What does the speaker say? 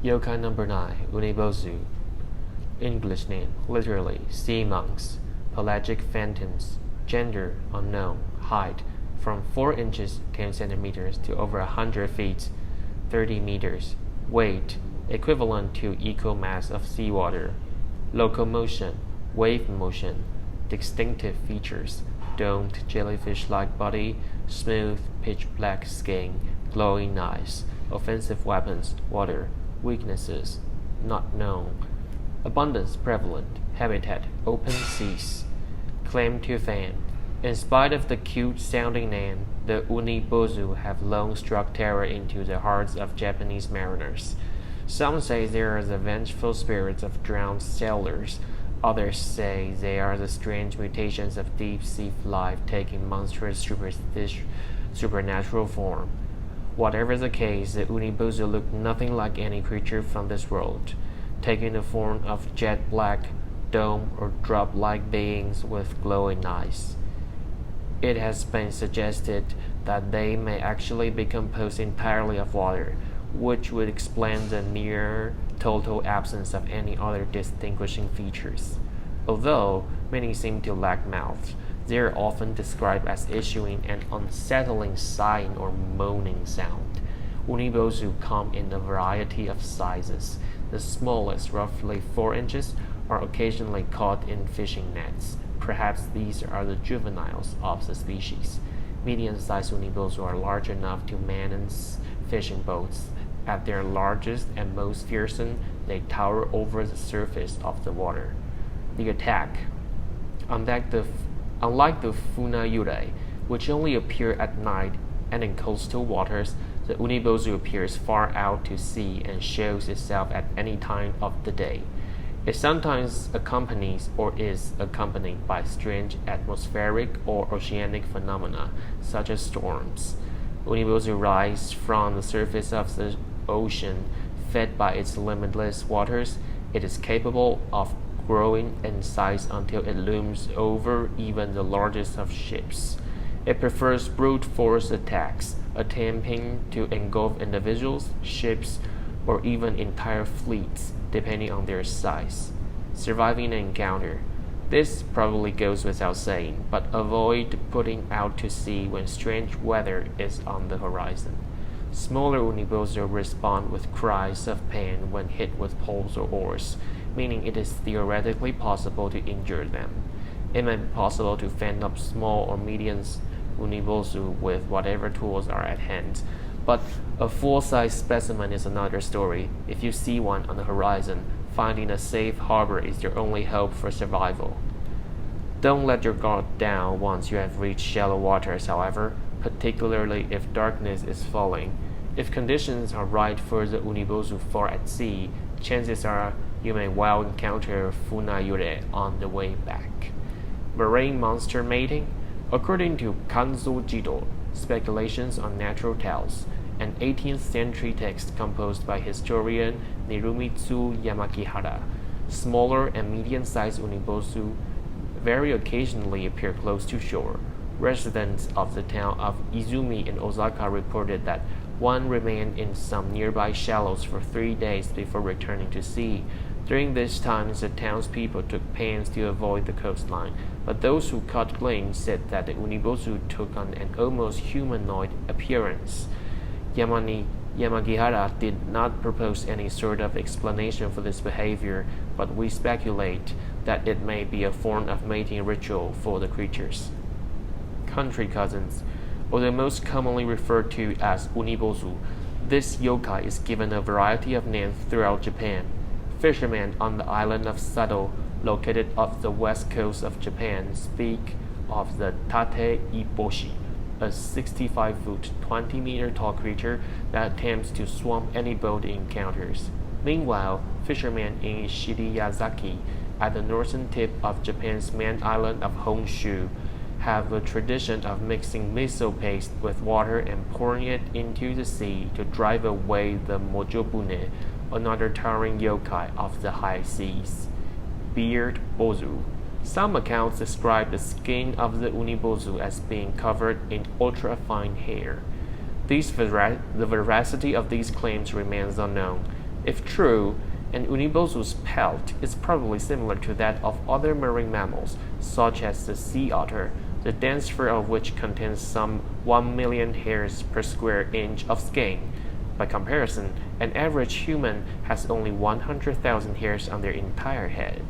Yokai number 9, Umi-bozu. English name, literally, sea monks, pelagic phantoms, gender, unknown, height, from 4 inches 10 centimeters to over 100 feet, 30 meters, weight, equivalent to equal mass of seawater, locomotion, wave motion, distinctive features, domed jellyfish-like body, smooth, pitch-black skin, glowing eyes, offensive weapons, water, weaknesses, not known, abundance prevalent, habitat, open seas, claim to fame. In spite of the cute-sounding name, the Umi-bozu have long struck terror into the hearts of Japanese mariners. Some say they are the vengeful spirits of drowned sailors. Others say they are the strange mutations of deep-sea life taking monstrous supernatural form. Whatever the case, the Umi-bozu look nothing like any creature from this world, taking the form of jet-black, dome or drop-like beings with glowing eyes. It has been suggested that they may actually be composed entirely of water, which would explain the near total absence of any other distinguishing features. Although many seem to lack mouths, they are often described as issuing an unsettling sighing or moaning sound. Umi-bozu come in a variety of sizes. The smallest, roughly 4 inches, are occasionally caught in fishing nets. Perhaps these are the juveniles of the species. Medium-sized Umi-bozu are large enough to man fishing boats. At their largest and most fearsome, they tower over the surface of the water. The attack. Unlike the Funayure, which only appear at night and in coastal waters, the Umi-bozu appears far out to sea and shows itself at any time of the day. It sometimes accompanies or is accompanied by strange atmospheric or oceanic phenomena, such as storms. Umi-bozu rise from the surface of the ocean, fed by its limitless waters. It is capable of growing in size until it looms over even the largest of ships. It prefers brute force attacks, attempting to engulf individuals, ships, or even entire fleets, depending on their size. Surviving an encounter. This probably goes without saying, but avoid putting out to sea when strange weather is on the horizon. Smaller Umi-bozu respond with cries of pain when hit with poles or oars, meaning it is theoretically possible to injure them. It may be possible to fend off small or medium Umi-bozu with whatever tools are at hand, but a full-size specimen is another story. If you see one on the horizon, finding a safe harbor is your only hope for survival. Don't let your guard down once you have reached shallow waters, however, particularly if darkness is falling. If conditions are right for the Umi-bozu far at sea, chances are you may well encounter Funayure on the way back. Marine monster mating. According to Kanzo Jido, Speculations on Natural Tales, an 18th century text composed by historian Nirumitsu Yamakihara, smaller and medium-sized Umi-bozu very occasionally appear close to shore. Residents of the town of Izumi in Osaka reported that one remained in some nearby shallows for 3 days before returning to sea. During this time, the townspeople took pains to avoid the coastline, but those who caught glimpse said that the Umi-bozu took on an almost humanoid appearance. Yamagihara did not propose any sort of explanation for this behavior, but we speculate that it may be a form of mating ritual for the creatures. Country cousins. Although most commonly referred to as Umi-bozu, this yokai is given a variety of names throughout Japan. Fishermen on the island of Sado, located off the west coast of Japan, speak of the Tate Iboshi, a 65-foot, 20-meter tall creature that attempts to swamp any boat it encounters. Meanwhile, fishermen in Shiriyazaki, at the northern tip of Japan's main island of Honshu, have a tradition of mixing miso paste with water and pouring it into the sea to drive away the mojobune, another towering yokai of the high seas. Beard bozu. Some accounts describe the skin of the Umi-bozu as being covered in ultra-fine hair. The veracity of these claims remains unknown. If true, an Umi-bozu's pelt is probably similar to that of other marine mammals, such as the sea otter, the dense fur of which contains some 1 million hairs per square inch of skin. By comparison, an average human has only 100,000 hairs on their entire head.